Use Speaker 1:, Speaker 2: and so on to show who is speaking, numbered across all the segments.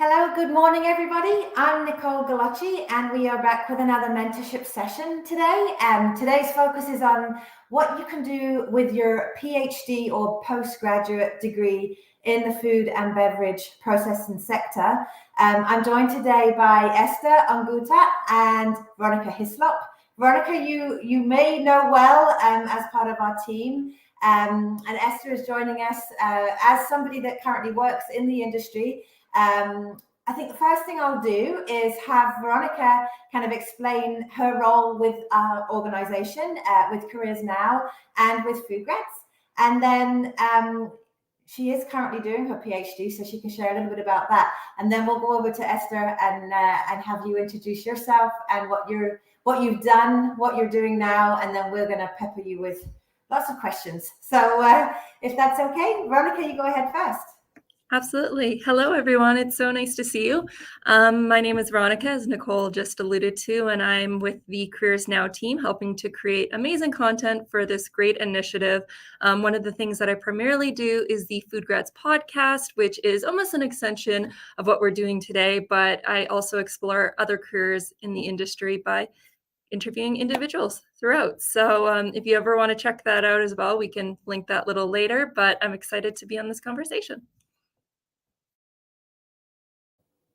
Speaker 1: Hello, good morning, everybody. I'm Nicole Galacci, and we are back with another mentorship session today. Today's focus is on what you can do with your PhD or postgraduate degree in the food and beverage processing sector. I'm joined today by Esther Onguta and Veronica Hislop. Veronica, you may know well as part of our team. And Esther is joining us as somebody that currently works in the industry. I think the first thing I'll do is have Veronica kind of explain her role with our organization, with CareersNOW and with Food Grads. And then she is currently doing her PhD, so she can share a little bit about that. And then we'll go over to Esther and have you introduce yourself and what you've done, what you're doing now, and then we're going to pepper you with lots of questions. So if that's okay, Veronica, you go ahead first.
Speaker 2: Absolutely. Hello, everyone. It's so nice to see you. My name is Veronica, as Nicole just alluded to, and I'm with the CareersNOW team helping to create amazing content for this great initiative. One of the things that I primarily do is the Food Grads podcast, which is almost an extension of what we're doing today, but I also explore other careers in the industry by interviewing individuals throughout. So if you ever want to check that out as well, we can link that a little later, but I'm excited to be on this conversation.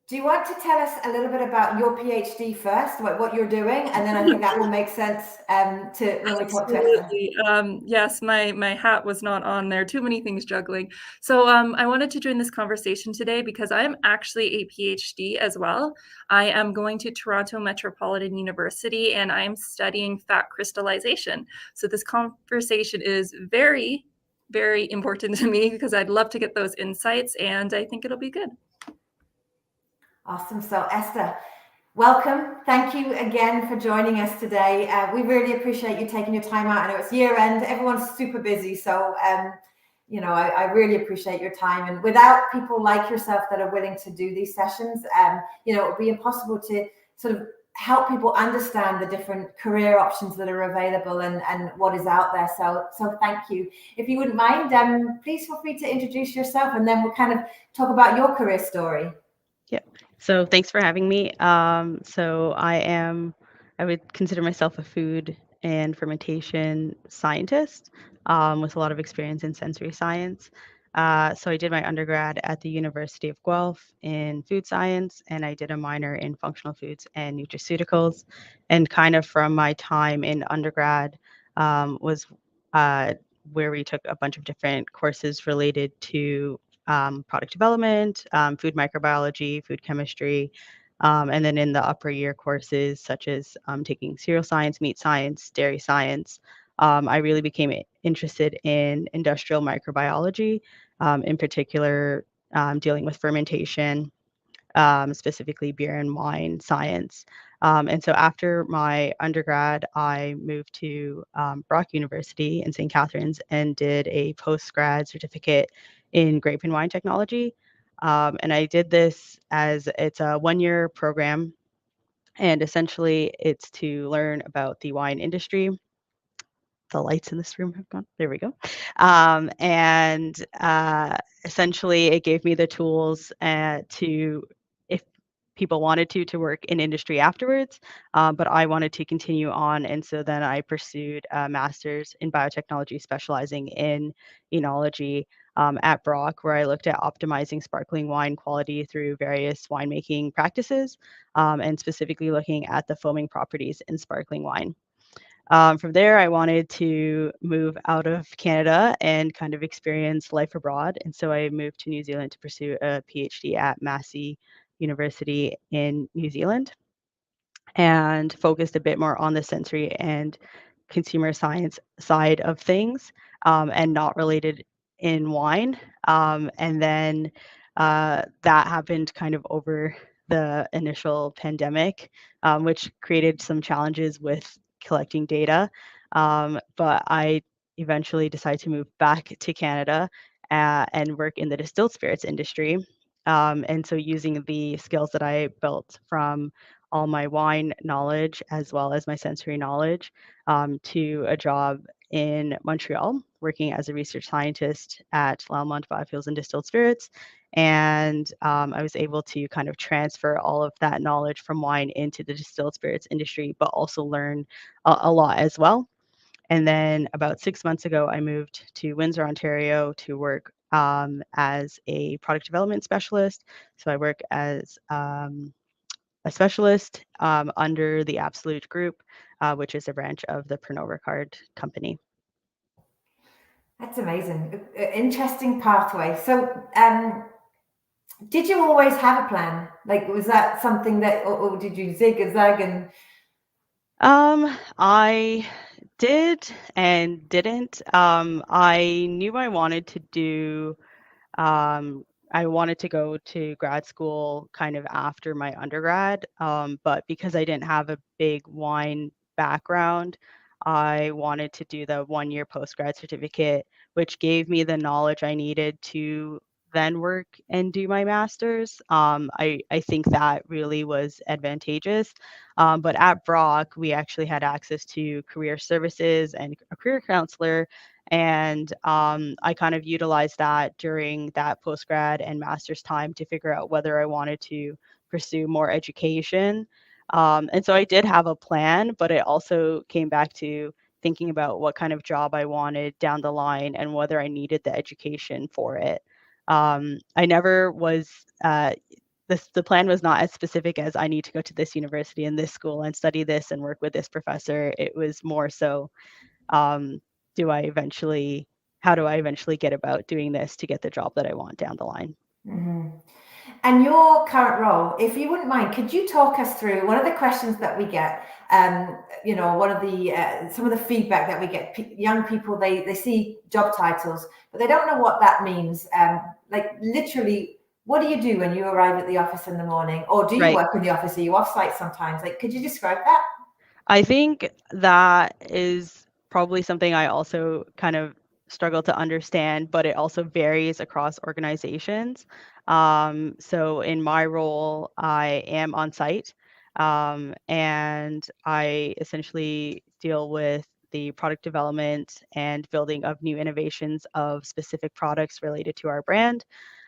Speaker 1: Do you want to tell us a little bit about your PhD first, what you're doing, and then I think that will make sense to when we talk to Esther.
Speaker 2: Yes, my hat was not on there. Too many things juggling. So I wanted to join this conversation today because I am actually a PhD as well. I am going to Toronto Metropolitan University and I am studying fat crystallization. So this conversation is very, very important to me because I'd love to get those insights and I think it'll be good.
Speaker 1: Awesome. So Esther, welcome. Thank you again for joining us today. We really appreciate you taking your time out. I know it's year end. Everyone's super busy. So, I really appreciate your time. And without people like yourself that are willing to do these sessions, it would be impossible to sort of help people understand the different career options that are available and what is out there. So thank you. If you wouldn't mind, please feel free to introduce yourself and then we'll kind of talk about your career story.
Speaker 3: Yeah. So thanks for having me. So I would consider myself a food and fermentation scientist with a lot of experience in sensory science. So I did my undergrad at the University of Guelph in food science, and I did a minor in functional foods and nutraceuticals. And kind of from my time in undergrad was where we took a bunch of different courses related to product development, food microbiology, food chemistry, and then in the upper year courses such as taking cereal science, meat science, dairy science, I really became interested in industrial microbiology, in particular dealing with fermentation, specifically beer and wine science. And so after my undergrad, I moved to Brock University in St. Catharines and did a post-grad certificate in Grape and Wine Technology. And I did this as it's a one-year program, and essentially it's to learn about the wine industry. The lights in this room have gone. There we go. And essentially, it gave me the tools to, if people wanted to work in industry afterwards, but I wanted to continue on. And so then I pursued a master's in biotechnology, specializing in enology at Brock, where I looked at optimizing sparkling wine quality through various winemaking practices, and specifically looking at the foaming properties in sparkling wine. From there, I wanted to move out of Canada and kind of experience life abroad. And so I moved to New Zealand to pursue a PhD at Massey University in New Zealand and focused a bit more on the sensory and consumer science side of things, and not related in wine. And then that happened kind of over the initial pandemic, which created some challenges with collecting data. But I eventually decided to move back to Canada and work in the distilled spirits industry. And so using the skills that I built from all my wine knowledge as well as my sensory knowledge, to a job in Montreal, working as a research scientist at Lallemont Biofuels and Distilled Spirits. And I was able to kind of transfer all of that knowledge from wine into the distilled spirits industry, but also learn a lot as well. And then about 6 months ago, I moved to Windsor, Ontario to work as a product development specialist. So I work as a specialist under the Absolut Group, which is a branch of the Pernod Ricard company.
Speaker 1: That's amazing. Interesting pathway. So, did you always have a plan? Like, was that something that, or did you zig and zag and?
Speaker 3: I did and didn't. I knew I wanted to do I wanted to go to grad school kind of after my undergrad, but because I didn't have a big wine background, I wanted to do the 1-year postgrad certificate, which gave me the knowledge I needed to then work and do my master's. I think that really was advantageous. But at Brock, we actually had access to career services and a career counselor, and I kind of utilized that during that postgrad and master's time to figure out whether I wanted to pursue more education. And so I did have a plan, but it also came back to thinking about what kind of job I wanted down the line and whether I needed the education for it. I never was, the plan was not as specific as I need to go to this university and this school and study this and work with this professor. It was more so, how do I eventually get about doing this to get the job that I want down the line?
Speaker 1: Mm-hmm. And your current role, if you wouldn't mind, could you talk us through one of the questions that we get? One of the some of the feedback that we get. Young people, they see job titles, but they don't know what that means. Like literally, what do you do when you arrive at the office in the morning, or do you work in the office? Are you off-site sometimes? Like, could you describe that?
Speaker 3: I think that is probably something I also kind of struggle to understand, but it also varies across organizations. So in my role, I am on site, and I essentially deal with the product development and building of new innovations of specific products related to our brand.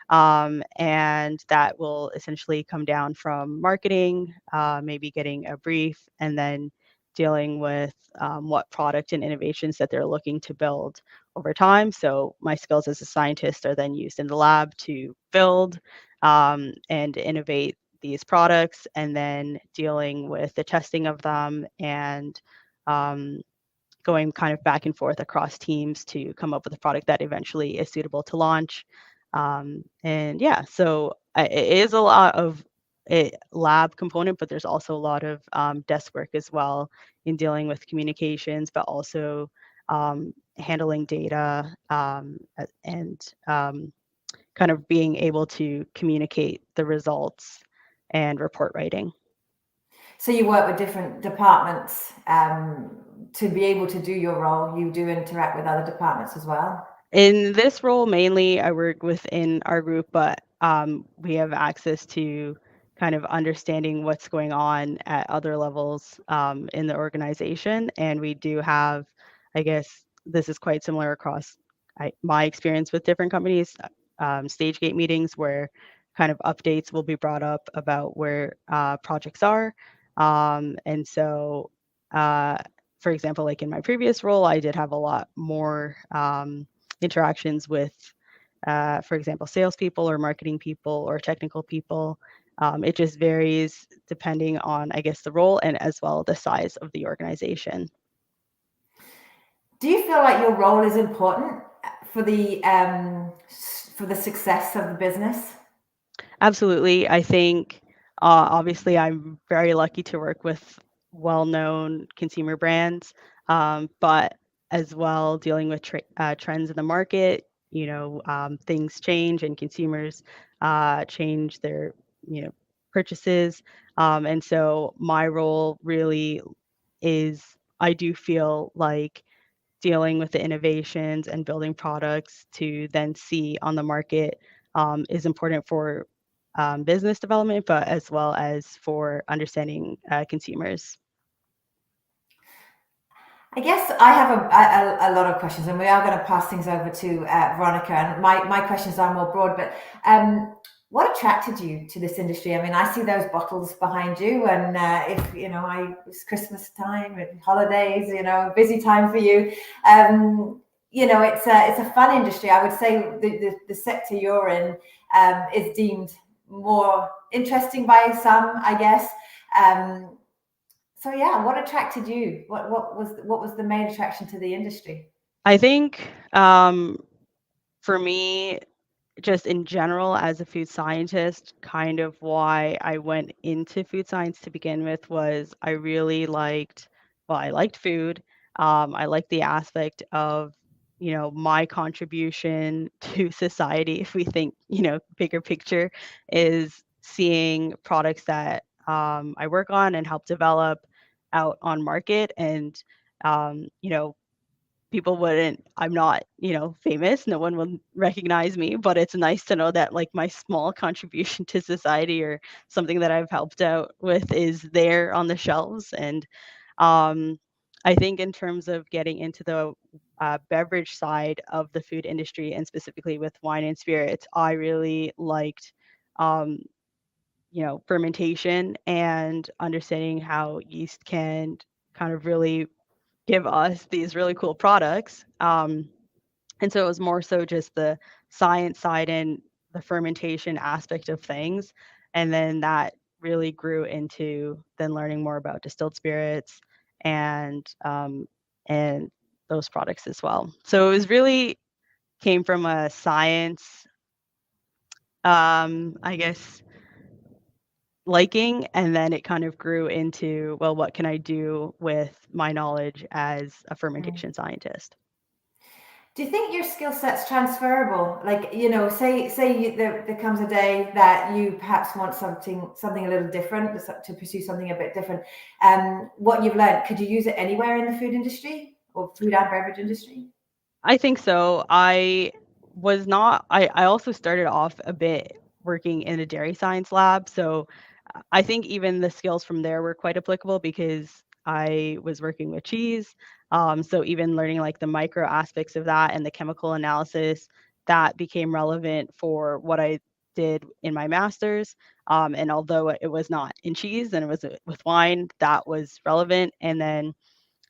Speaker 3: And that will essentially come down from marketing, maybe getting a brief, and then dealing with what product and innovations that they're looking to build over time. So my skills as a scientist are then used in the lab to build and innovate these products, and then dealing with the testing of them and going kind of back and forth across teams to come up with a product that eventually is suitable to launch. And yeah, so it is a lot of a lab component, but there's also a lot of desk work as well in dealing with communications, but also handling data and kind of being able to communicate the results and report writing.
Speaker 1: So you work with different departments to be able to do your role. You do interact with other departments as well.
Speaker 3: In this role, mainly I work within our group, but we have access to kind of understanding what's going on at other levels in the organization. And we do have, I guess this is quite similar across my experience with different companies, stage gate meetings where kind of updates will be brought up about where projects are. And so, for example, like in my previous role, I did have a lot more interactions with, for example, salespeople or marketing people or technical people. It just varies depending on, I guess, the role and as well the size of the organization.
Speaker 1: Do you feel like your role is important for the success of the business?
Speaker 3: Absolutely. I think obviously I'm very lucky to work with well-known consumer brands, but as well dealing with trends in the market. Things change and consumers change their purchases, and so my role really is, I do feel like dealing with the innovations and building products to then see on the market is important for business development, but as well as for understanding consumers.
Speaker 1: I guess I have a lot of questions, and we are going to pass things over to Veronica. And my questions are more broad, but what attracted you to this industry? I mean, I see those bottles behind you, and if it's Christmas time and holidays, busy time for you. It's a fun industry. I would say the sector you're in is deemed more interesting by some, I guess. So yeah, what attracted you? What was the main attraction to the industry?
Speaker 3: I think for me, just in general, as a food scientist, kind of why I went into food science to begin with was I really liked, I liked food. I liked the aspect of, my contribution to society. If we think, bigger picture, is seeing products that I work on and help develop out on market. And, people wouldn't, I'm not, famous, no one will recognize me, but it's nice to know that like my small contribution to society or something that I've helped out with is there on the shelves. And I think in terms of getting into the beverage side of the food industry, and specifically with wine and spirits, I really liked fermentation and understanding how yeast can kind of really give us these really cool products. And so it was more so just the science side and the fermentation aspect of things. And then that really grew into then learning more about distilled spirits and those products as well. So it was really came from a science, I guess, liking, and then it kind of grew into, well, what can I do with my knowledge as a fermentation scientist?
Speaker 1: Do you think your skill set's transferable? Like, say there comes a day that you perhaps want something a little different, to pursue something a bit different. What you've learned, could you use it anywhere in the food industry or food and beverage industry?
Speaker 3: I think so. I also started off a bit working in a dairy science lab. So I think even the skills from there were quite applicable because I was working with cheese. So even learning like the micro aspects of that and the chemical analysis, that became relevant for what I did in my master's. And although it was not in cheese and it was with wine, that was relevant. And then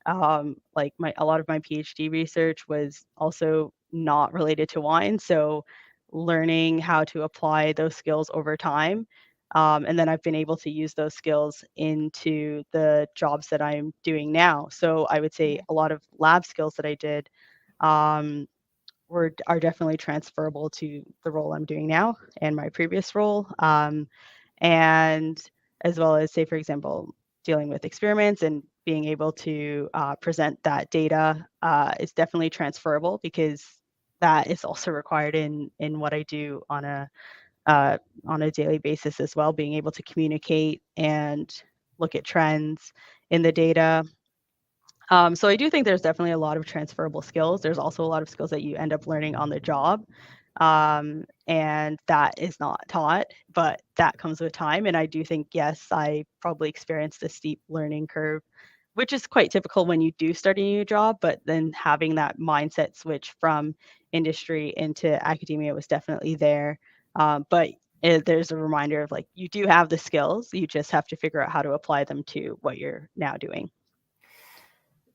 Speaker 3: like a lot of my PhD research was also not related to wine. So learning how to apply those skills over time. And then I've been able to use those skills into the jobs that I'm doing now. So I would say a lot of lab skills that I did are definitely transferable to the role I'm doing now and my previous role. And as well as, say, for example, dealing with experiments and being able to present that data is definitely transferable, because that is also required in what I do on a daily basis as well, being able to communicate and look at trends in the data. So I do think there's definitely a lot of transferable skills. There's also a lot of skills that you end up learning on the job, and that is not taught, but that comes with time. And I do think, yes, I probably experienced a steep learning curve, which is quite typical when you do start a new job, but then having that mindset switch from industry into academia was definitely there. But there's a reminder of, like, you do have the skills, you just have to figure out how to apply them to what you're now doing.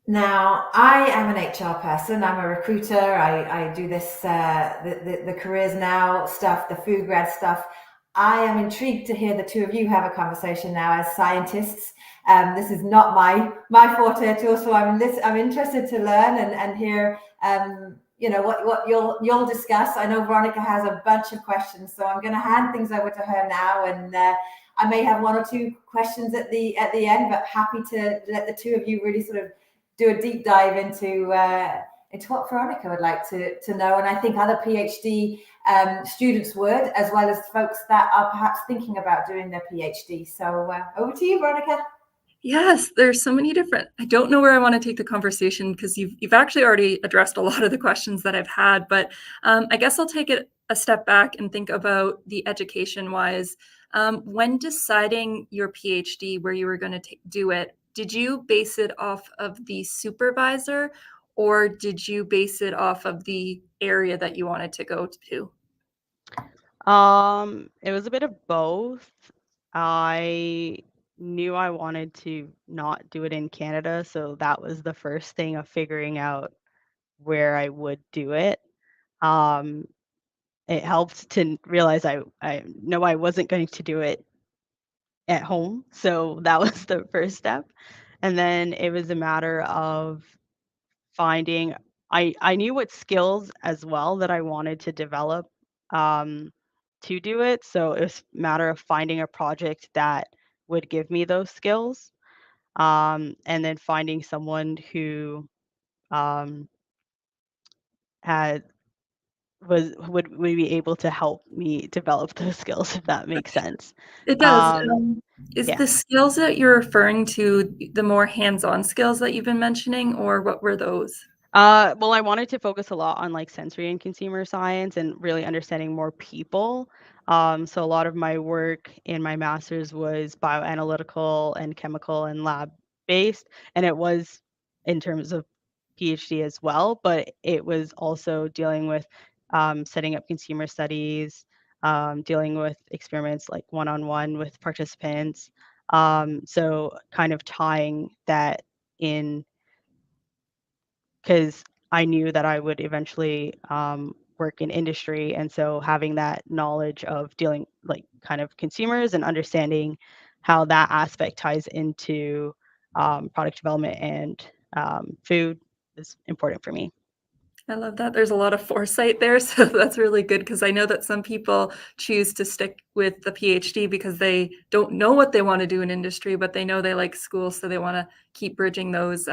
Speaker 1: Now, I am an HR person. I'm a recruiter. I do this, the CareersNOW stuff, the food grad stuff. I am intrigued to hear the two of you have a conversation now as scientists. This is not my forte at all, so I'm interested to learn and hear what you'll discuss. I know Veronica has a bunch of questions, so I'm going to hand things over to her now, and I may have one or two questions at the end, but happy to let the two of you really sort of do a deep dive into what Veronica would like to know, and I think other PhD students would, as well as folks that are perhaps thinking about doing their PhD. So over to you, Veronica.
Speaker 2: Yes, there's so many different. I don't know where I want to take the conversation, because you've actually already addressed a lot of the questions that I've had, but I guess I'll take it a step back and think about the education-wise. When deciding your PhD, where you were going to do it, did you base it off of the supervisor, or did you base it off of the area that you wanted to go to?
Speaker 3: It was a bit of both. I knew I wanted to not do it in Canada, so that was the first thing of figuring out where I would do it. It helped to realize I know I wasn't going to do it at home, so that was the first step. And then it was a matter of finding, I knew what skills as well that I wanted to develop to do it. So it was a matter of finding a project that would give me those skills, and then finding someone who um, had would be able to help me develop those skills, if that makes sense.
Speaker 2: It does.
Speaker 3: Um,
Speaker 2: Is
Speaker 3: yeah.
Speaker 2: the skills that you're referring to the more hands-on skills that you've been mentioning, or what were those?
Speaker 3: Well, I wanted to focus a lot on, like, sensory and consumer science and really understanding more people. So a lot of my work in my master's was bioanalytical and chemical and lab based, and it was in terms of PhD as well, but it was also dealing with setting up consumer studies, dealing with experiments like one-on-one with participants. So kind of tying that in, because I knew that I would eventually work in industry. And so having that knowledge of dealing, like, kind of consumers and understanding how that aspect ties into product development and food is important for me.
Speaker 2: I love that. There's a lot of foresight there, so that's really good, because I know that some people choose to stick with the PhD because they don't know what they want to do in industry, but they know they like school, so they want to keep bridging those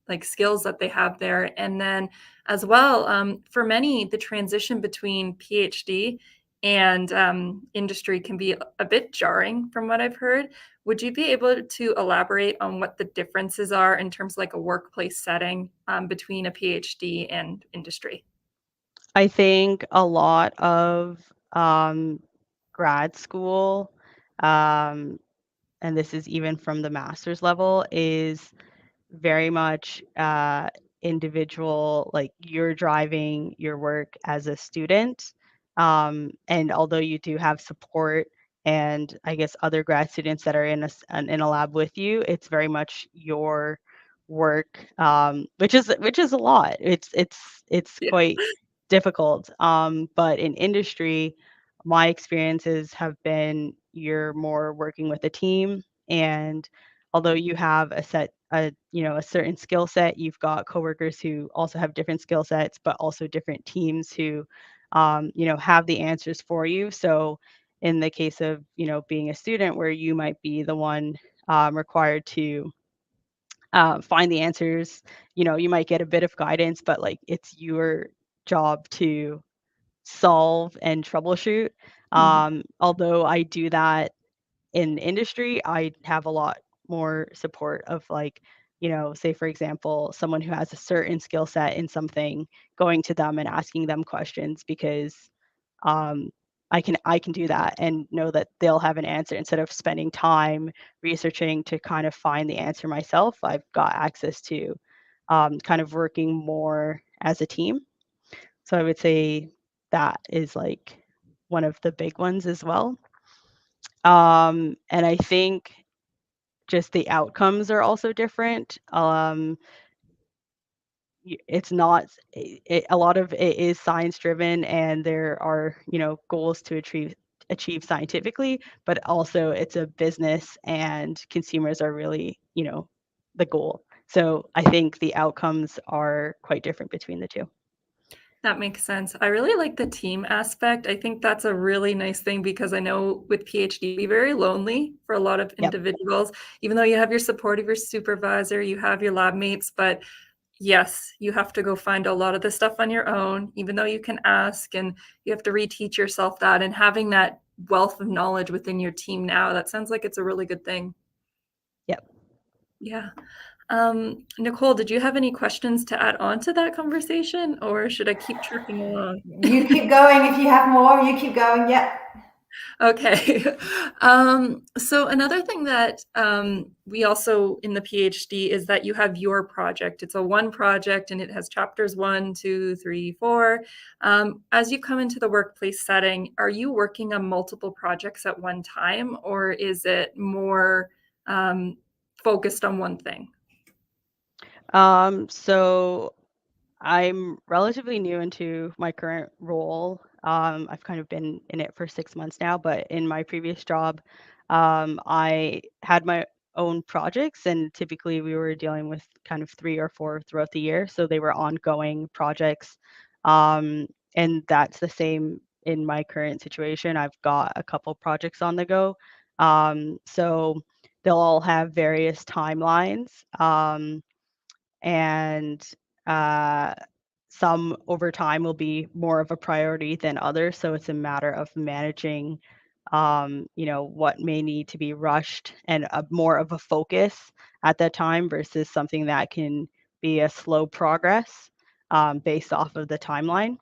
Speaker 2: like skills that they have there. And then as well, for many, the transition between PhD and industry can be a bit jarring, from what I've heard. Would you be able to elaborate on what the differences are in terms of like a workplace setting between a PhD and industry?
Speaker 3: I think a lot of grad school, um, and this is even from the master's level, is very much individual, like, you're driving your work as a student. And although you do have support and, I guess, other grad students that are in a lab with you, it's very much your work, which is a lot. It's
Speaker 2: Yeah.
Speaker 3: quite difficult. But in industry, my experiences have been, you're more working with a team, and although you have a set a certain skill set. You've got coworkers who also have different skill sets, but also different teams who have the answers for you. So in the case of being a student, where you might be the one required to find the answers, you might get a bit of guidance, but like it's your job to solve and troubleshoot. Although I do that in industry, I have a lot more support of like, say for example, someone who has a certain skill set in something, going to them and asking them questions, because um, I can do that and know that they'll have an answer instead of spending time researching to kind of find the answer myself. I've got access to kind of working more as a team. So I would say that is like one of the big ones as well. And I think just the outcomes are also different. It's not a lot of it is science driven, and there are goals to achieve scientifically, but also it's a business and consumers are really the goal. So I think the outcomes are quite different between the two.
Speaker 2: That makes sense. I really like the team aspect. I think that's a really nice thing, because I know with PhD, be very lonely for a lot of
Speaker 3: Yep.
Speaker 2: individuals, even though you have your support of your supervisor, you have your lab mates, but yes, you have to go find a lot of the stuff on your own, even though you can ask, and you have to reteach yourself that, and having that wealth of knowledge within your team now, that sounds like it's a really good thing.
Speaker 3: Yep.
Speaker 2: Yeah. Nicole, did you have any questions to add on to that conversation, or should I keep trucking along?
Speaker 1: You keep going. If you have more, you keep going. Yep.
Speaker 2: Okay. So another thing that we also in the PhD is that you have your project. It's a one project and it has chapters 1, 2, 3, 4. As you come into the workplace setting, are you working on multiple projects at one time, or is it more focused on one thing?
Speaker 3: So I'm relatively new into my current role. I've kind of been in it for 6 months now, but in my previous job, I had my own projects, and typically we were dealing with kind of 3 or 4 throughout the year. So they were ongoing projects. Um, and that's the same in my current situation. I've got a couple projects on the go. So they'll all have various timelines. And uh, some over time will be more of a priority than others. So it's a matter of managing, what may need to be rushed and more of a focus at that time versus something that can be a slow progress based off of the timeline.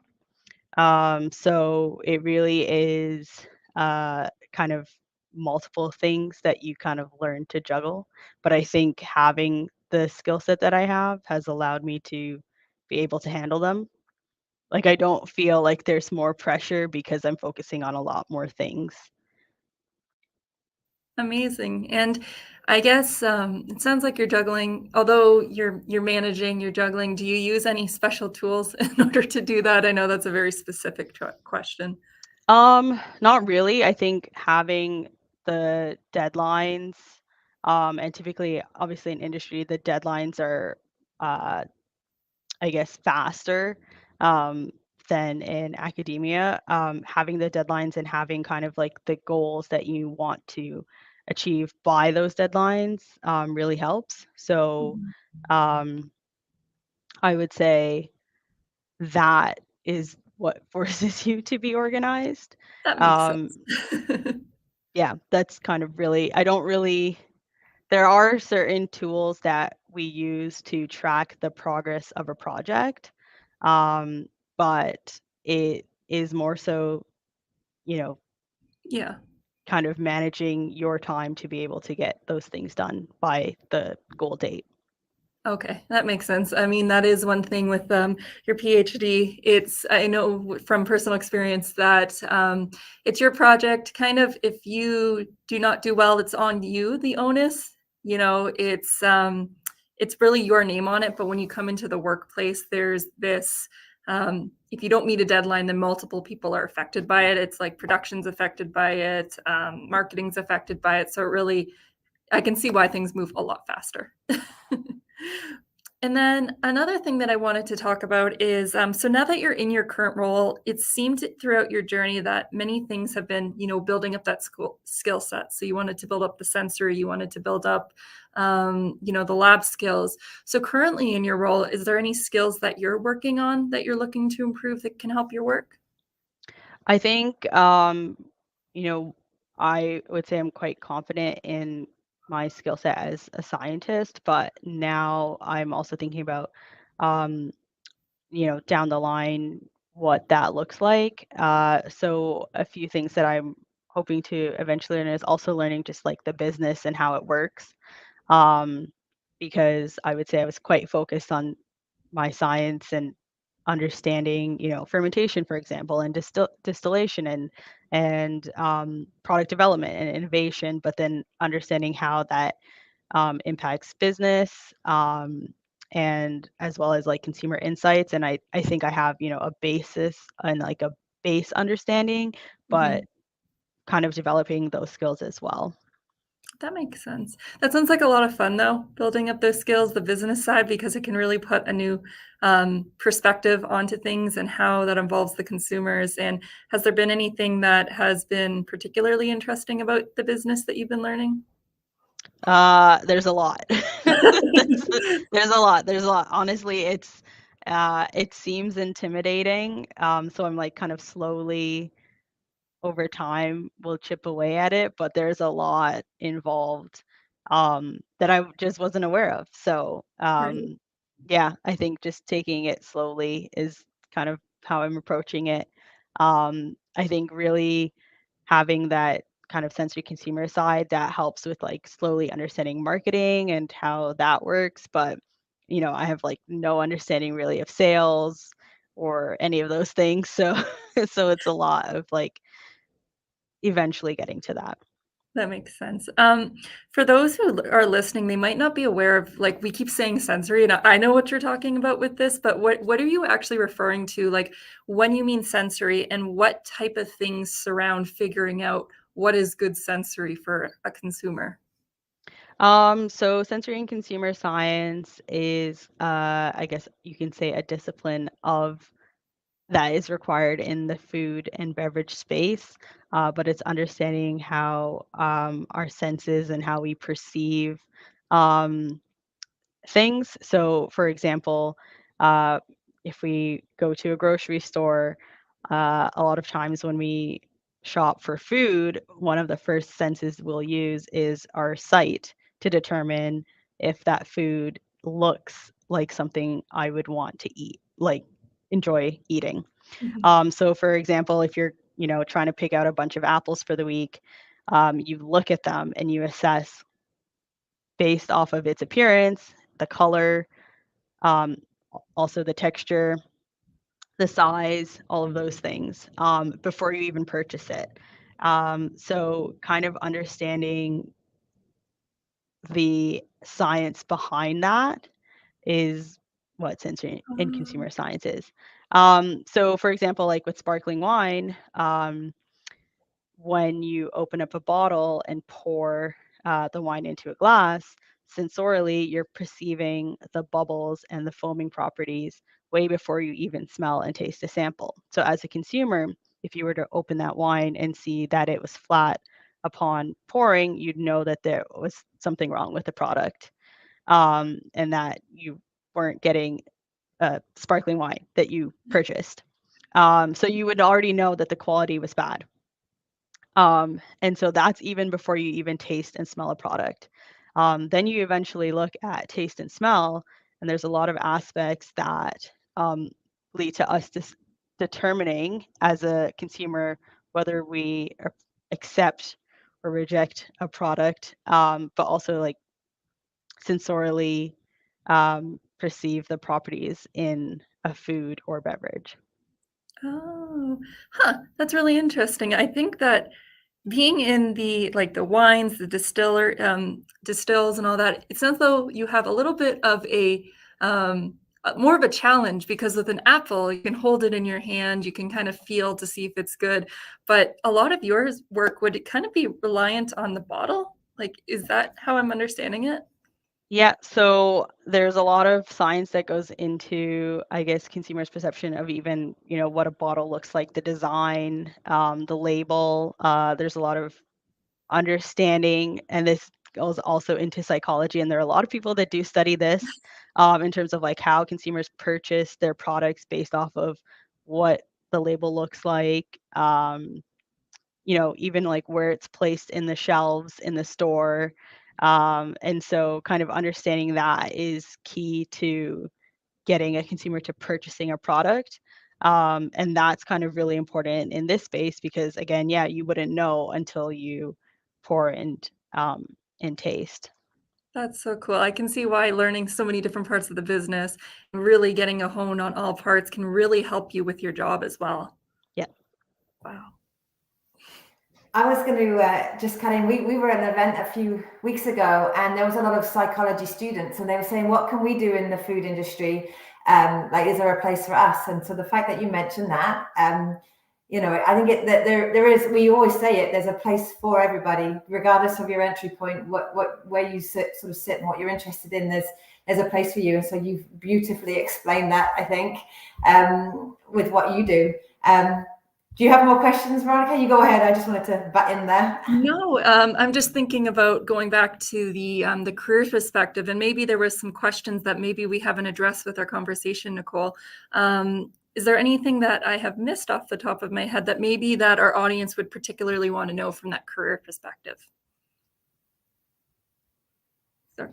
Speaker 3: So it really is kind of multiple things that you kind of learn to juggle. But I think having the skill set that I have has allowed me to be able to handle them. Like I don't feel like there's more pressure because I'm focusing on a lot more things.
Speaker 2: Amazing. And I guess it sounds like you're juggling, although you're managing, you're juggling. Do you use any special tools in order to do that? I know that's a very specific question.
Speaker 3: Not really. I think having the deadlines, and typically, obviously in industry, the deadlines are, uh, I guess, faster um, than in academia. Having the deadlines and having kind of like the goals that you want to achieve by those deadlines really helps. So um, I would say that is what forces you to be organized.
Speaker 2: That makes
Speaker 3: Um,
Speaker 2: sense.
Speaker 3: yeah, that's kind of really, I don't really, there are certain tools that we use to track the progress of a project, but it is more so, you know,
Speaker 2: Yeah.
Speaker 3: kind of managing your time to be able to get those things done by the goal date.
Speaker 2: Okay, that makes sense. I mean, that is one thing with your PhD. I know from personal experience that it's your project. Kind of, if you do not do well, it's on you, the onus. It's really your name on it. But when you come into the workplace, there's this. If you don't meet a deadline, then multiple people are affected by it. It's like production's affected by it, marketing's affected by it. So it really I can see why things move a lot faster. And then another thing that I wanted to talk about is, so now that you're in your current role, it seemed throughout your journey that many things have been, building up that skill set. So you wanted to build up the sensory, you wanted to build up, the lab skills. So currently in your role, is there any skills that you're working on that you're looking to improve that can help your work?
Speaker 3: I think, I would say I'm quite confident in my skill set as a scientist, but now I'm also thinking about, um, down the line, what that looks like. So a few things that I'm hoping to eventually learn is also learning just like the business and how it works. Um, because I would say I was quite focused on my science and understanding, fermentation, for example, and distillation and product development and innovation, but then understanding how that impacts business, and as well as like consumer insights. And I think I have, a basis and like a base understanding, but
Speaker 2: Mhm.
Speaker 3: kind of developing those skills as well.
Speaker 2: That makes sense. That sounds like a lot of fun, though, building up those skills, the business side, because it can really put a new perspective onto things and how that involves the consumers. And has there been anything that has been particularly interesting about the business that you've been learning?
Speaker 3: There's a lot. There's a lot. There's a lot. Honestly, it seems intimidating. So I'm like kind of slowly over time will chip away at it, but there's a lot involved that I just wasn't aware of. So
Speaker 2: Right.
Speaker 3: yeah, I think just taking it slowly is kind of how I'm approaching it. I think really having that kind of sensory consumer side that helps with like slowly understanding marketing and how that works. But I have like no understanding really of sales or any of those things. So so it's a lot of like eventually getting to that.
Speaker 2: That makes sense. For those who are listening, they might not be aware of, like, we keep saying sensory, and I know what you're talking about with this, but what are you actually referring to, like, when you mean sensory, and what type of things surround figuring out what is good sensory for a consumer?
Speaker 3: So sensory and consumer science is, I guess you can say, a discipline of that is required in the food and beverage space, but it's understanding how our senses and how we perceive um, things. So, for example, uh, if we go to a grocery store, a lot of times when we shop for food, one of the first senses we'll use is our sight to determine if that food looks like something I would want to eat, like enjoy eating.
Speaker 2: Mhm.
Speaker 3: So, for example, if you're trying to pick out a bunch of apples for the week, you look at them and you assess based off of its appearance, the color, um, also the texture, the size, all of those things before you even purchase it. So, kind of understanding the science behind that is what sensory and
Speaker 2: Oh.
Speaker 3: consumer science is. So, for example, like with sparkling wine, when you open up a bottle and pour the wine into a glass, sensorially, you're perceiving the bubbles and the foaming properties way before you even smell and taste a sample. So, as a consumer, if you were to open that wine and see that it was flat upon pouring, you'd know that there was something wrong with the product, and that you weren't getting sparkling wine that you purchased. So, you would already know that the quality was bad, and so that's even before you even taste and smell a product. Then you eventually look at taste and smell, and there's a lot of aspects that lead to us determining as a consumer whether we accept or reject a product, but also like sensorially perceive the properties in a food or beverage.
Speaker 2: Oh, huh, that's really interesting. I think that being in the, like, the wines, the distills and all that, it sounds though you have a little bit of more of a challenge, because with an apple, you can hold it in your hand, you can kind of feel to see if it's good, but a lot of yours work would kind of be reliant on the bottle? Like, is that how I'm understanding it?
Speaker 3: Yeah, so there's a lot of science that goes into, I guess, consumers' perception of even, what a bottle looks like, the design, the label. There's a lot of understanding, and this goes also into psychology. And there are a lot of people that do study this in terms of like how consumers purchase their products based off of what the label looks like. Even like where it's placed in the shelves in the store. And so kind of understanding that is key to getting a consumer to purchasing a product. And that's kind of really important in this space because again, yeah, you wouldn't know until you pour and taste.
Speaker 2: That's so cool. I can see why learning so many different parts of the business and really getting a hone on all parts can really help you with your job as well.
Speaker 3: Yeah.
Speaker 2: Wow.
Speaker 1: I was going to just cut in. We were at an event a few weeks ago, and there was a lot of psychology students, and they were saying, "What can we do in the food industry? Like, is there a place for us?" And so the fact that you mentioned that, I think that there is. We always say it. There's a place for everybody, regardless of your entry point, where you sort of sit, and what you're interested in. There's a place for you, and so you've beautifully explained that. I think with what you do. Do you have more questions, Veronica? You go ahead. I just wanted to butt in there.
Speaker 2: No, I'm just thinking about going back to the career perspective, and maybe there was some questions that maybe we haven't addressed with our conversation, Nicole. Is there anything that I have missed off the top of my head that maybe that our audience would particularly want to know from that career perspective? So,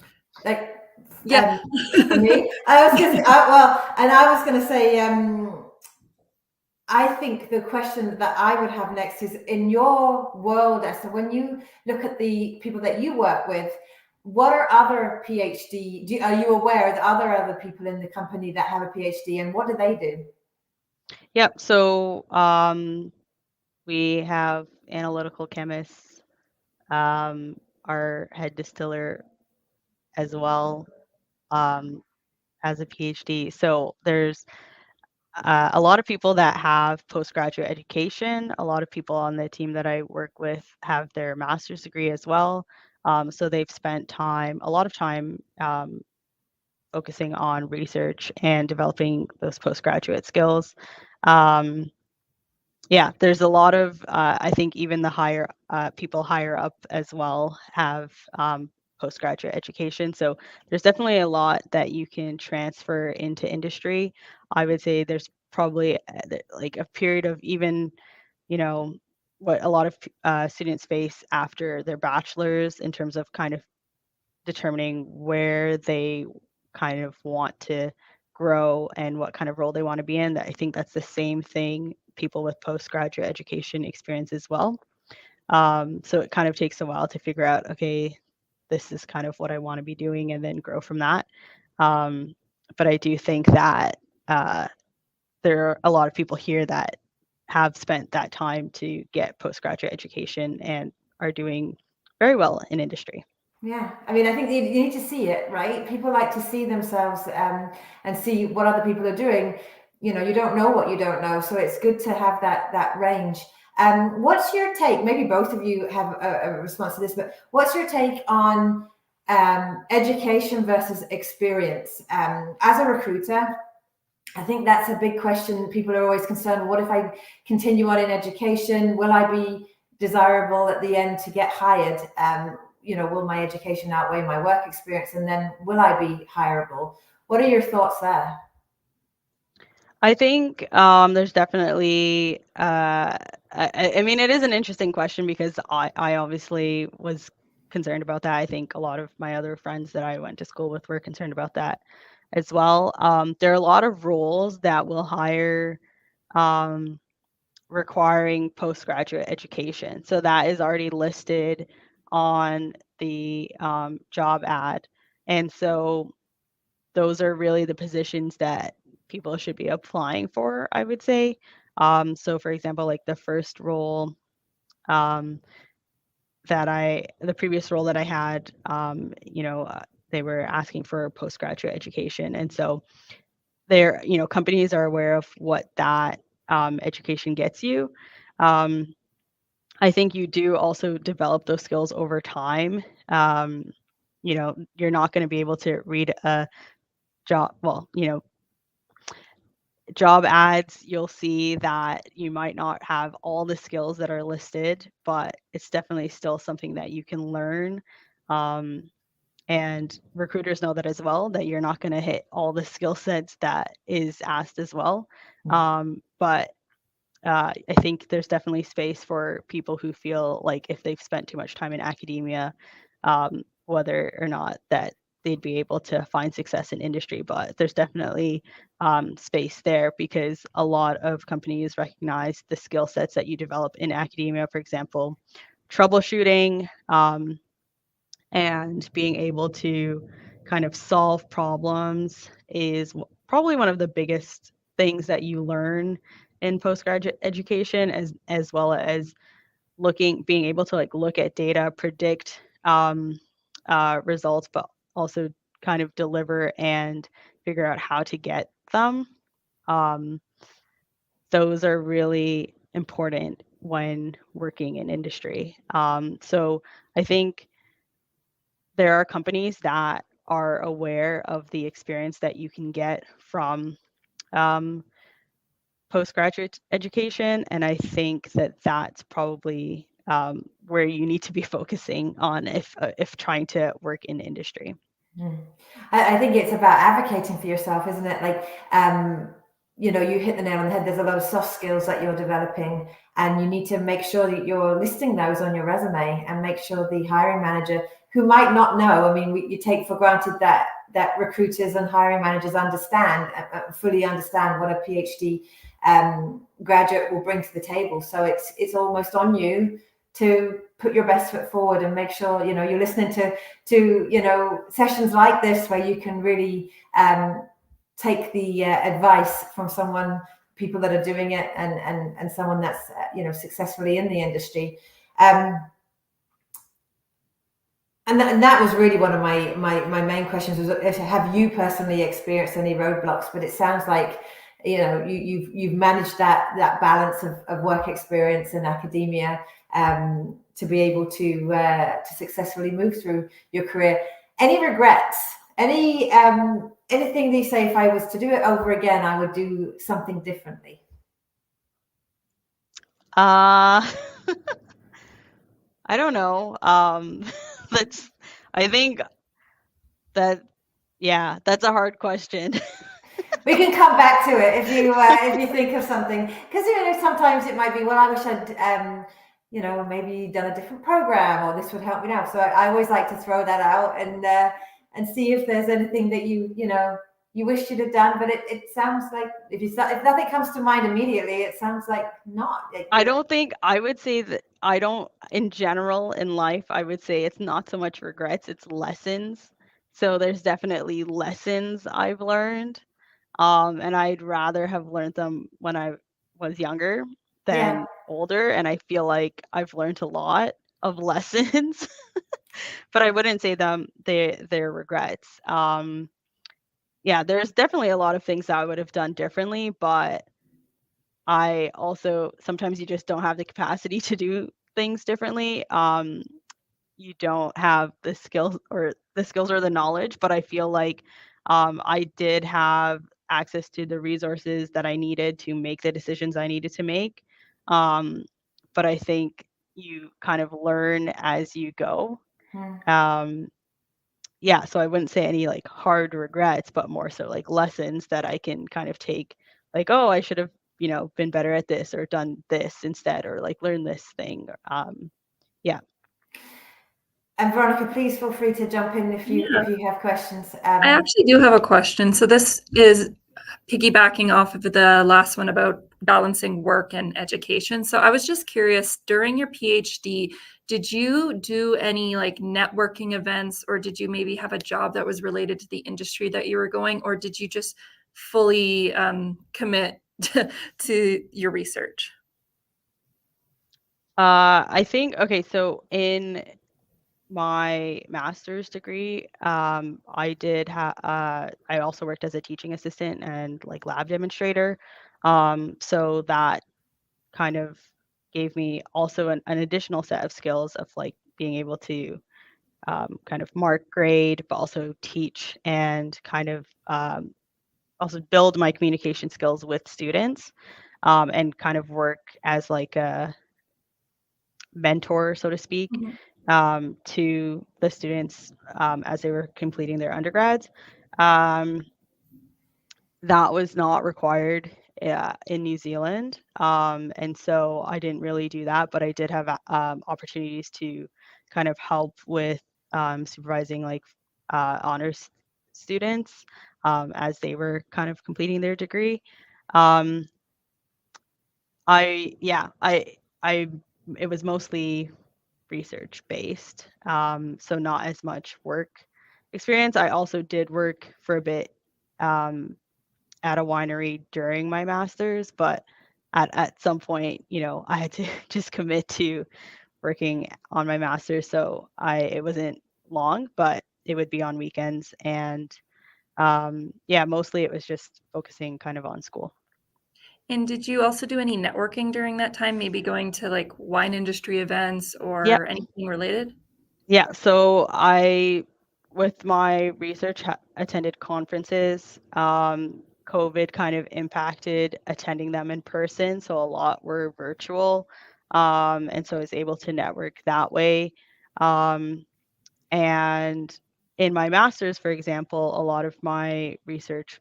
Speaker 1: yeah, for me, I was going to say, I think the question that I would have next is, in your world, Esther, when you look at the people that you work with, what are other PhD? Are you aware that other people in the company that have a PhD, and what do they do?
Speaker 3: Yep. So we have analytical chemists, our head distiller as well, has a PhD. So there's a lot of people that have postgraduate education. A lot of people on the team that I work with have their master's degree as well. So they've spent a lot of time focusing on research and developing those postgraduate skills. Yeah, there's a lot of, I think even the higher people higher up as well have postgraduate education. So there's definitely a lot that you can transfer into industry. I would say there's probably like a period of even, what a lot of students face after their bachelor's in terms of kind of determining where they kind of want to grow and what kind of role they want to be in. I think that's the same thing people with postgraduate education experience as well. So it kind of takes a while to figure out, okay, this is kind of what I want to be doing and then grow from that. But I do think that there are a lot of people here that have spent that time to get postgraduate education and are doing very well in industry.
Speaker 1: Yeah, I mean, I think you need to see it, right? People like to see themselves and see what other people are doing. You don't know what you don't know, so it's good to have that range. What's your take? Maybe both of you have a response to this, but what's your take on education versus experience? As a recruiter, I think that's a big question. People are always concerned, what if I continue on in education? Will I be desirable at the end to get hired? Will my education outweigh my work experience? And then will I be hireable? What are your thoughts there?
Speaker 3: I think there's definitely, I mean, it is an interesting question because I obviously was concerned about that. I think a lot of my other friends that I went to school with were concerned about that as well. There are a lot of roles that will hire requiring postgraduate education. So that is already listed on the job ad. And so those are really the positions that people should be applying for, I would say. So for example, like the first role the previous role that I had, they were asking for postgraduate education. And so companies are aware of what that education gets you. I think you do also develop those skills over time. You're not going to be able to read a job, job ads. You'll see that you might not have all the skills that are listed, but it's definitely still something that you can learn. And recruiters know that as well, that you're not going to hit all the skill sets that is asked as well. But I think there's definitely space for people who feel like if they've spent too much time in academia, whether or not that they'd be able to find success in industry. But there's definitely space there, because a lot of companies recognize the skill sets that you develop in academia, for example, troubleshooting, and being able to kind of solve problems is probably one of the biggest things that you learn in postgraduate education, as well as being able to like look at data, predict results, but also kind of deliver and figure out how to get them. Those are really important when working in industry. So I think there are companies that are aware of the experience that you can get from postgraduate education, and I think that that's probably where you need to be focusing on if trying to work in industry.
Speaker 1: I think it's about advocating for yourself, isn't it? Like, you hit the nail on the head. There's a lot of soft skills that you're developing, and you need to make sure that you're listing those on your resume and make sure the hiring manager, who might not know, I mean, you take for granted that recruiters and hiring managers fully understand what a PhD graduate will bring to the table. So it's almost on you to put your best foot forward and make sure you're listening to sessions like this, where you can really take the advice from people that are doing it, and someone that's successfully in the industry. And that was really one of my main questions, was have you personally experienced any roadblocks? But it sounds like you've managed that balance of work experience and academia to be able to successfully move through your career. Any regrets? Anything that you say, if I was to do it over again, I would do something differently?
Speaker 3: I don't know. I think that, yeah, that's a hard question.
Speaker 1: We can come back to it if you think of something, because sometimes it might be, well, I wish I'd maybe done a different program, or this would help me now. So I always like to throw that out and see if there's anything that you wish you'd have done. But it sounds like if nothing comes to mind immediately, it sounds like not.
Speaker 3: I would say that in general in life, I would say it's not so much regrets, it's lessons. So there's definitely lessons I've learned. And I'd rather have learned them when I was younger than older. And I feel like I've learned a lot of lessons, but I wouldn't say they're regrets. There's definitely a lot of things that I would have done differently, but I also, sometimes you just don't have the capacity to do things differently. You don't have the skills or the knowledge, but I feel like I did have access to the resources that I needed to make the decisions I needed to make. But I think you kind of learn as you go. So I wouldn't say any like hard regrets, but more so like lessons that I can kind of take, like, oh, I should have, been better at this, or done this instead, or like learn this thing.
Speaker 1: And Veronica, please feel free to jump in if you have questions.
Speaker 2: I actually do have a question. So this is piggybacking off of the last one about balancing work and education. So I was just curious, during your PhD, did you do any like networking events, or did you maybe have a job that was related to the industry that you were going, or did you just fully commit to your research?
Speaker 3: I think, okay, so in my master's degree, I did I also worked as a teaching assistant and like lab demonstrator. So that kind of gave me also an additional set of skills of like being able to kind of mark grade, but also teach and kind of also build my communication skills with students, and kind of work as like a mentor, so to speak, to the students as they were completing their undergrads. That was not required in New Zealand. And so I didn't really do that, but I did have opportunities to kind of help with supervising like honors students as they were kind of completing their degree. Um, it was mostly research based, so not as much work experience. I also did work for a bit at a winery during my master's, but at some point, I had to just commit to working on my master's. So it wasn't long, but it would be on weekends. And mostly it was just focusing kind of on school.
Speaker 2: And did you also do any networking during that time, maybe going to like wine industry events or
Speaker 3: Yep.
Speaker 2: anything related?
Speaker 3: Yeah, so with my research, attended conferences. COVID kind of impacted attending them in person, so a lot were virtual. And so I was able to network that way. And in my master's, for example, a lot of my research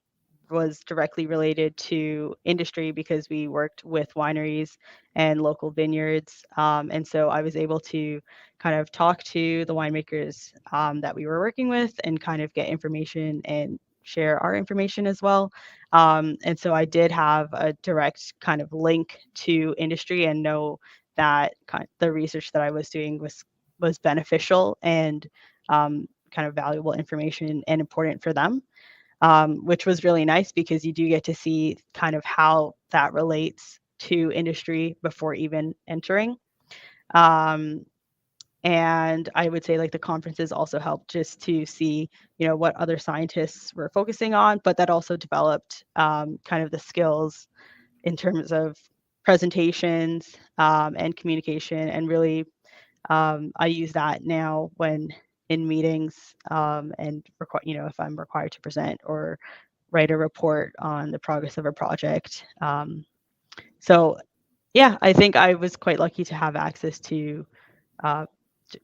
Speaker 3: was directly related to industry because we worked with wineries and local vineyards. And so I was able to kind of talk to the winemakers that we were working with and kind of get information and share our information as well. And so I did have a direct kind of link to industry and know that the research that I was doing was beneficial and kind of valuable information and important for them, which was really nice because you do get to see kind of how that relates to industry before even entering. And I would say like the conferences also helped just to see, what other scientists were focusing on, but that also developed kind of the skills in terms of presentations and communication. And really, I use that now when in meetings and if I'm required to present or write a report on the progress of a project. So yeah, I think I was quite lucky to have access to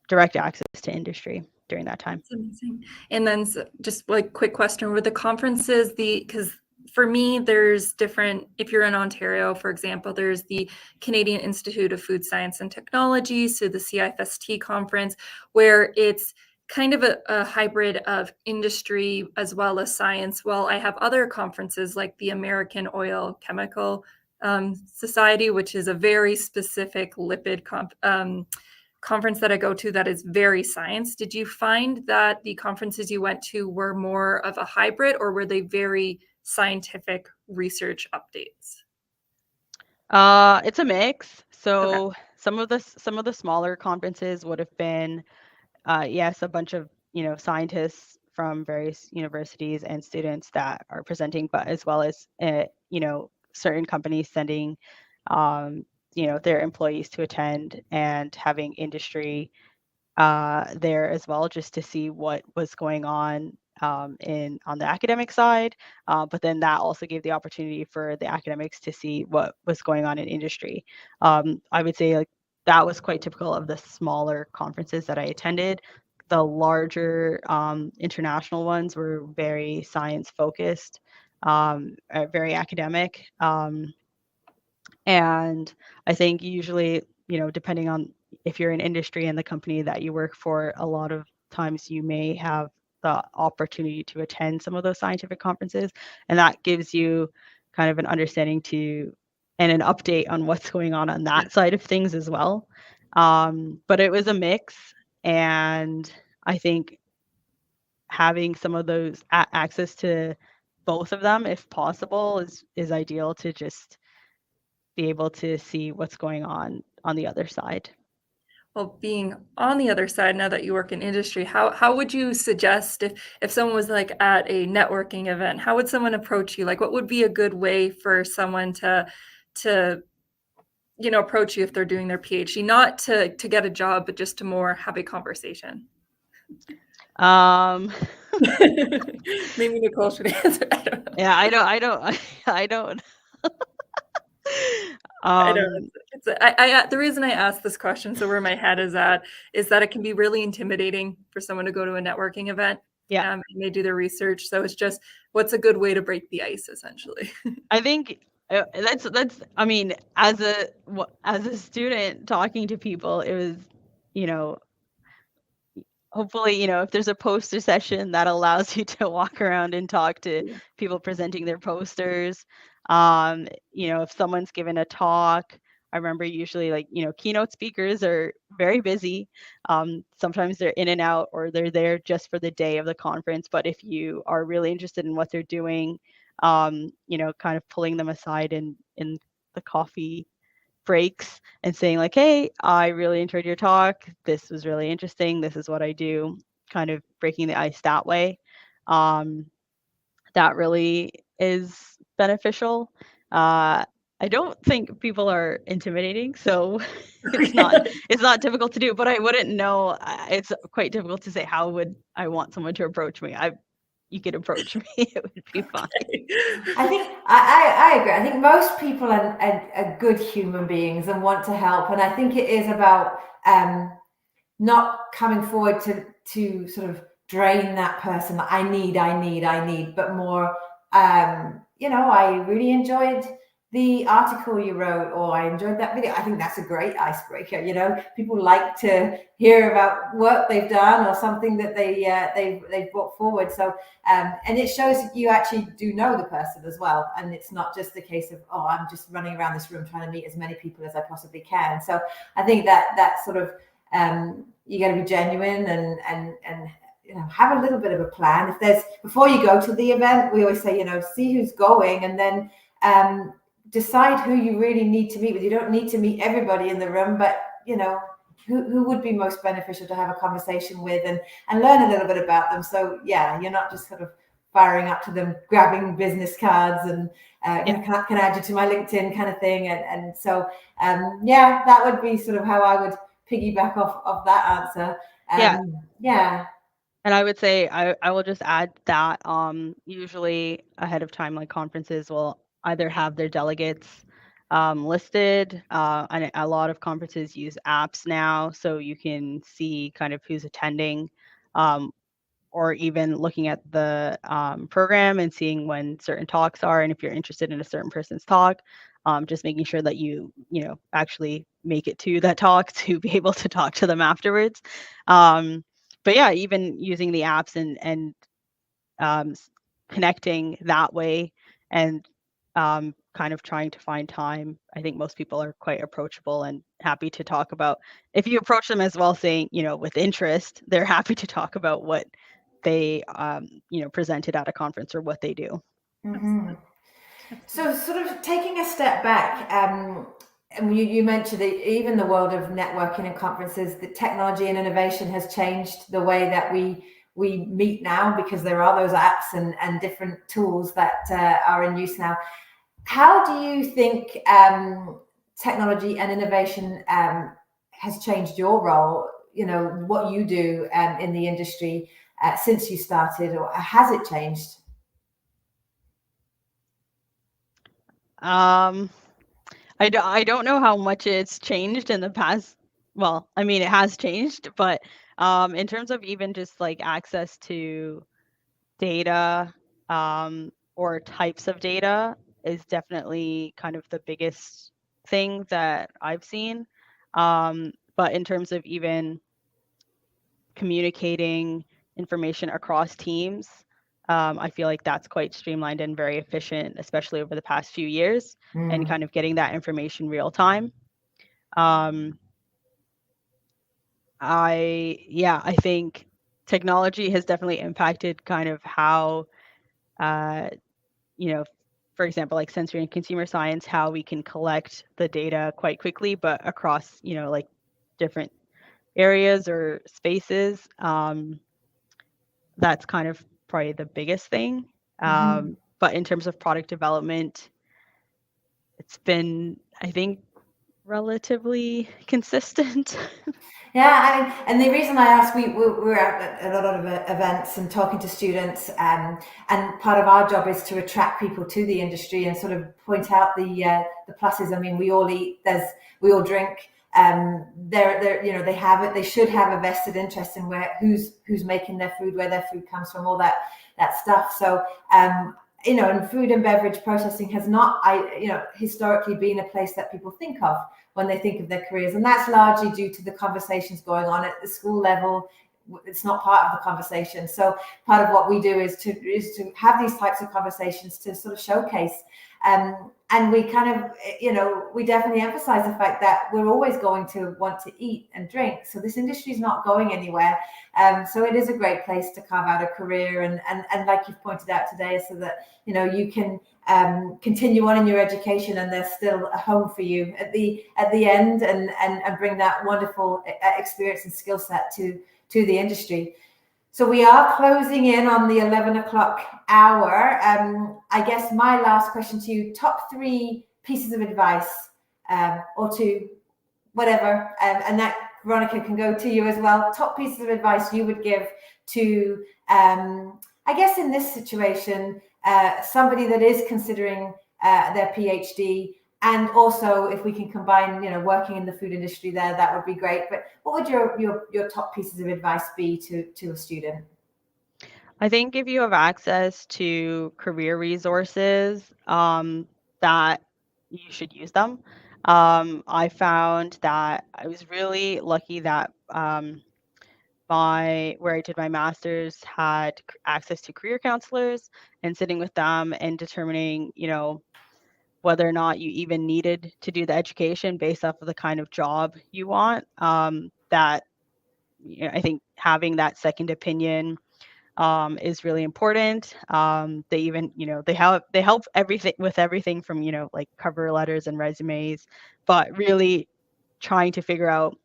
Speaker 3: direct access to industry during that time.
Speaker 2: That's amazing. And then just like quick question, were the conferences because for me, there's different, if you're in Ontario, for example, there's the Canadian Institute of Food Science and Technology, so the CIFST conference, where it's kind of a hybrid of industry as well as science. While I have other conferences like the American Oil Chemical Society, which is a very specific lipid conference that I go to that is very science. Did you find that the conferences you went to were more of a hybrid, or were they very scientific research updates?
Speaker 3: It's a mix. So
Speaker 2: Okay.
Speaker 3: some of the smaller conferences would have been yes, a bunch of scientists from various universities and students that are presenting, but as well as certain companies sending their employees to attend and having industry there as well, just to see what was going on on the academic side. But then that also gave the opportunity for the academics to see what was going on in industry. I would say like that was quite typical of the smaller conferences that I attended. The larger international ones were very science focused, very academic. And I think usually, depending on if you're in industry and the company that you work for, a lot of times you may have the opportunity to attend some of those scientific conferences. And that gives you kind of an understanding and an update on what's going on that side of things as well. But it was a mix. And I think having some of those access to both of them, if possible, is ideal to just be able to see what's going on the other side.
Speaker 2: Well, being on the other side, now that you work in industry, how would you suggest if someone was like at a networking event, how would someone approach you? Like, what would be a good way for someone to approach you if they're doing their PhD, not to get a job, but just to more have a conversation? Maybe Nicole should answer. I don't know.
Speaker 3: Yeah, I don't.
Speaker 2: I don't. The reason I asked this question, so where my head is at, is that it can be really intimidating for someone to go to a networking event.
Speaker 3: Yeah.
Speaker 2: And they do their research. So it's just, what's a good way to break the ice, essentially?
Speaker 3: I think that's. I mean, as a student talking to people, it was, hopefully, if there's a poster session that allows you to walk around and talk to people presenting their posters. If someone's given a talk, I remember usually keynote speakers are very busy. Sometimes they're in and out, or they're there just for the day of the conference. But if you are really interested in what they're doing, kind of pulling them aside in the coffee breaks and saying like, hey, I really enjoyed your talk. This was really interesting. This is what I do, kind of breaking the ice that way. That really is beneficial. I don't think people are intimidating, so it's not difficult to do, but I wouldn't know. It's quite difficult to say, how would I want someone to approach me? You could approach me, it would be fine.
Speaker 1: I think I agree. I think most people are good human beings and want to help. And I think it is about not coming forward to sort of drain that person. I need, but more, I really enjoyed the article you wrote, or I enjoyed that video. I think that's a great icebreaker. People like to hear about work they've done or something that they've brought forward. So and it shows that you actually do know the person as well, and it's not just a case of, oh, I'm just running around this room trying to meet as many people as I possibly can. So I think that sort of you got to be genuine and have a little bit of a plan. If there's, before you go to the event, we always say, see who's going, and then decide who you really need to meet with. You don't need to meet everybody in the room, but who would be most beneficial to have a conversation with and learn a little bit about them. So yeah, you're not just sort of firing up to them, grabbing business cards and can I add you to my LinkedIn kind of thing. And so that would be sort of how I would piggyback off of that answer.
Speaker 3: And I would say I will just add that usually ahead of time, like conferences will either have their delegates listed, and a lot of conferences use apps now, so you can see kind of who's attending, or even looking at the program and seeing when certain talks are, and if you're interested in a certain person's talk, just making sure that you actually make it to that talk to be able to talk to them afterwards. But yeah, even using the apps and connecting that way and kind of trying to find time. I think most people are quite approachable and happy to talk about. If you approach them as well, saying, with interest, they're happy to talk about what they, presented at a conference or what they do.
Speaker 1: Mm-hmm. So sort of taking a step back, and you mentioned that even the world of networking and conferences, the technology and innovation has changed the way that we meet now, because there are those apps and different tools that are in use now. How do you think technology and innovation has changed your role, what you do in the industry since you started, or has it changed?
Speaker 3: I don't know how much it's changed in the past. Well, I mean, it has changed, but in terms of even just like access to data or types of data is definitely kind of the biggest thing that I've seen. But in terms of even communicating information across teams, I feel like that's quite streamlined and very efficient, especially over the past few years, and kind of getting that information real time. I think technology has definitely impacted kind of how, for example, like sensory and consumer science, how we can collect the data quite quickly, but across, like different areas or spaces. That's kind of probably the biggest thing. But in terms of product development, it's been, I think, relatively consistent.
Speaker 1: Yeah, and the reason I ask, we're out at a lot of events and talking to students, and part of our job is to attract people to the industry and sort of point out the pluses. I mean, we all eat, we all drink. They should have a vested interest in who's making their food, where their food comes from, all that stuff. So and food and beverage processing has not, historically been a place that people think of when they think of their careers. And that's largely due to the conversations going on at the school level. It's not part of the conversation. So part of what we do is to have these types of conversations to sort of showcase. And we kind of, we definitely emphasize the fact that we're always going to want to eat and drink. So this industry is not going anywhere. So it is a great place to carve out a career. And like you've pointed out today, so that, you can continue on in your education and there's still a home for you at the end, and bring that wonderful experience and skill set to the industry. So we are closing in on the 11 o'clock hour. I guess my last question to you, top 3 pieces of advice, or 2, whatever, and that, Veronica, can go to you as well. Top pieces of advice you would give to, I guess in this situation, somebody that is considering their PhD, and also if we can combine, working in the food industry there, that would be great. But what would your top pieces of advice be to a student?
Speaker 3: I think if you have access to career resources, that you should use them. I found that I was really lucky that where I did my master's had access to career counselors, and sitting with them and determining, whether or not you even needed to do the education based off of the kind of job you want. That I think having that second opinion is really important. They even, they help everything with everything from, like cover letters and resumes, but really trying to figure out,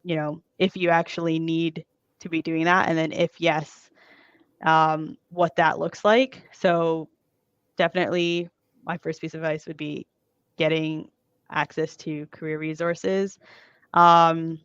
Speaker 3: if you actually need to be doing that, and then if yes, what that looks like. So definitely my first piece of advice would be getting access to career resources. Networking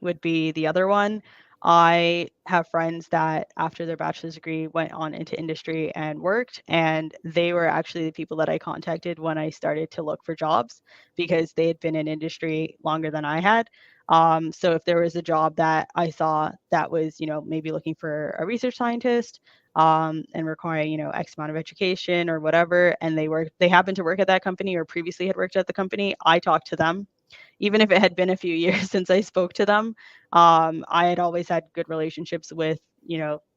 Speaker 3: would be the other one. I have friends that after their bachelor's degree went on into industry and worked, and they were actually the people that I contacted when I started to look for jobs, because they had been in industry longer than I had. So if there was a job that I saw that was, maybe looking for a research scientist, and requiring, X amount of education or whatever, and they happened to work at that company or previously had worked at the company, I talked to them. Even if it had been a few years since I spoke to them, I had always had good relationships with,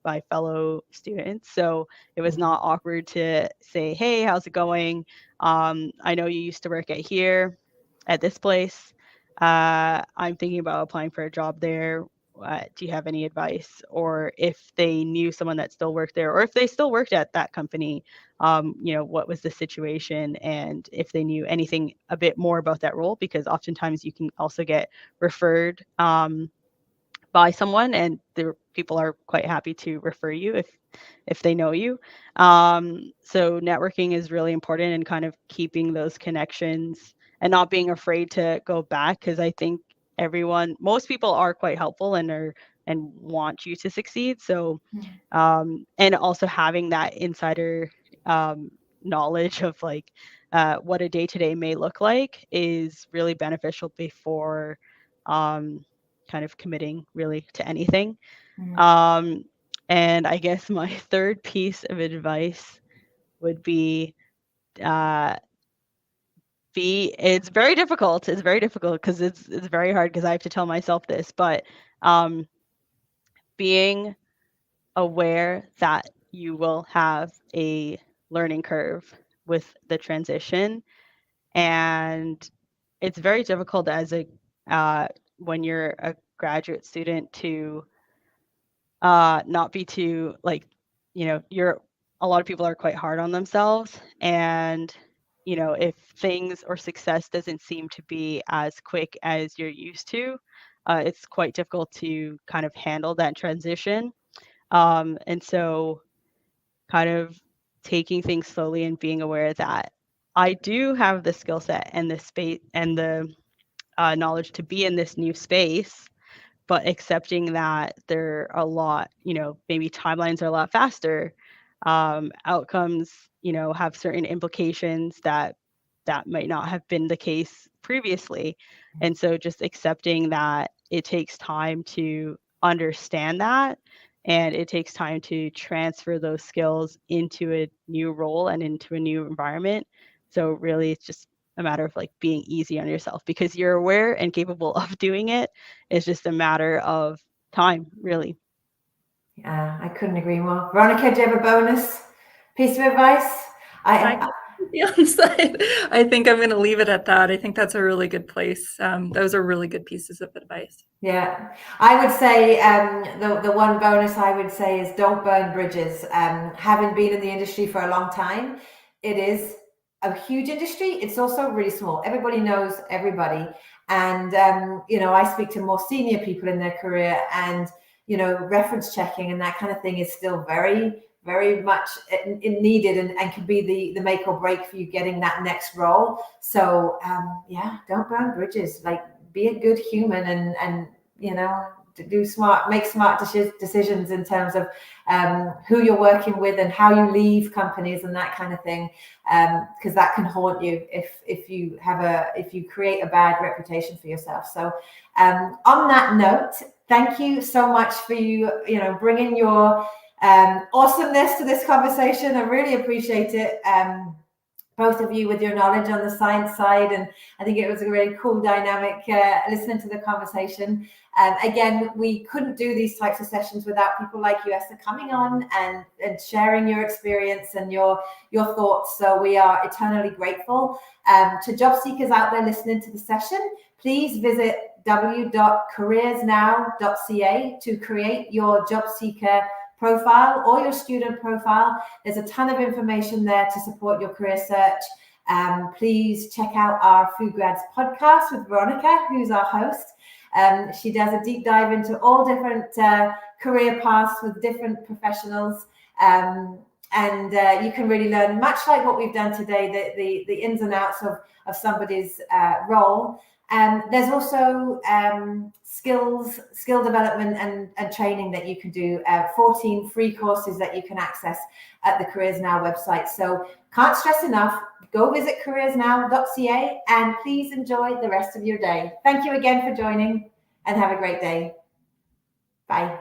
Speaker 3: my fellow students. So it was not awkward to say, hey, how's it going? I know you used to work at this place. I'm thinking about applying for a job there. Do you have any advice? Or if they knew someone that still worked there, or if they still worked at that company, what was the situation, and if they knew anything a bit more about that role, because oftentimes you can also get referred by someone, and the people are quite happy to refer you if they know you. So networking is really important, and kind of keeping those connections and not being afraid to go back, because I think most people are quite helpful and want you to succeed. So and also having that insider knowledge of like what a day-to-day may look like is really beneficial before kind of committing really to anything. And I guess my third piece of advice would be it's very difficult. It's very difficult because it's very hard, because I have to tell myself this, but being aware that you will have a learning curve with the transition. And it's very difficult when you're a graduate student to not be too, like, a lot of people are quite hard on themselves, and if things or success doesn't seem to be as quick as you're used to, it's quite difficult to kind of handle that transition. And so kind of taking things slowly and being aware that I do have the skill set and the space and the knowledge to be in this new space, but accepting that there are a lot, maybe timelines are a lot faster, outcomes, have certain implications that might not have been the case previously. And so just accepting that it takes time to understand that, and it takes time to transfer those skills into a new role and into a new environment. So really it's just a matter of like being easy on yourself, because you're aware and capable of doing it. It's just a matter of time, really.
Speaker 1: Yeah, I couldn't agree more. Veronica, do you have a bonus piece of advice?
Speaker 2: I think I'm going to leave it at that. I think that's a really good place. Those are really good pieces of advice.
Speaker 1: Yeah, I would say the one bonus I would say is don't burn bridges. Having been in the industry for a long time, it is a huge industry. It's also really small. Everybody knows everybody. And, I speak to more senior people in their career, and, reference checking and that kind of thing is still very, very much needed and can be the make or break for you getting that next role. So, don't burn bridges. Like, be a good human and make smart decisions in terms of who you're working with and how you leave companies and that kind of thing, because that can haunt you if you create a bad reputation for yourself. So on that note, thank you so much for bringing your awesomeness to this conversation. I really appreciate it. Both of you with your knowledge on the science side, and I think it was a really cool dynamic listening to the conversation. Again, we couldn't do these types of sessions without people like you, Esther, coming on and sharing your experience and your thoughts. So we are eternally grateful. To job seekers out there listening to the session, please visit www.CareersNOW.ca to create your job seeker profile or your student profile. There's a ton of information there to support your career search. Please check out our Food Grads podcast with Veronica, who's our host. She does a deep dive into all different career paths with different professionals. And you can really learn, much like what we've done today, the ins and outs of somebody's role. There's also skill development and training that you can do, 14 free courses that you can access at the CareersNOW website. So can't stress enough, go visit CareersNOW.ca and please enjoy the rest of your day. Thank you again for joining and have a great day. Bye.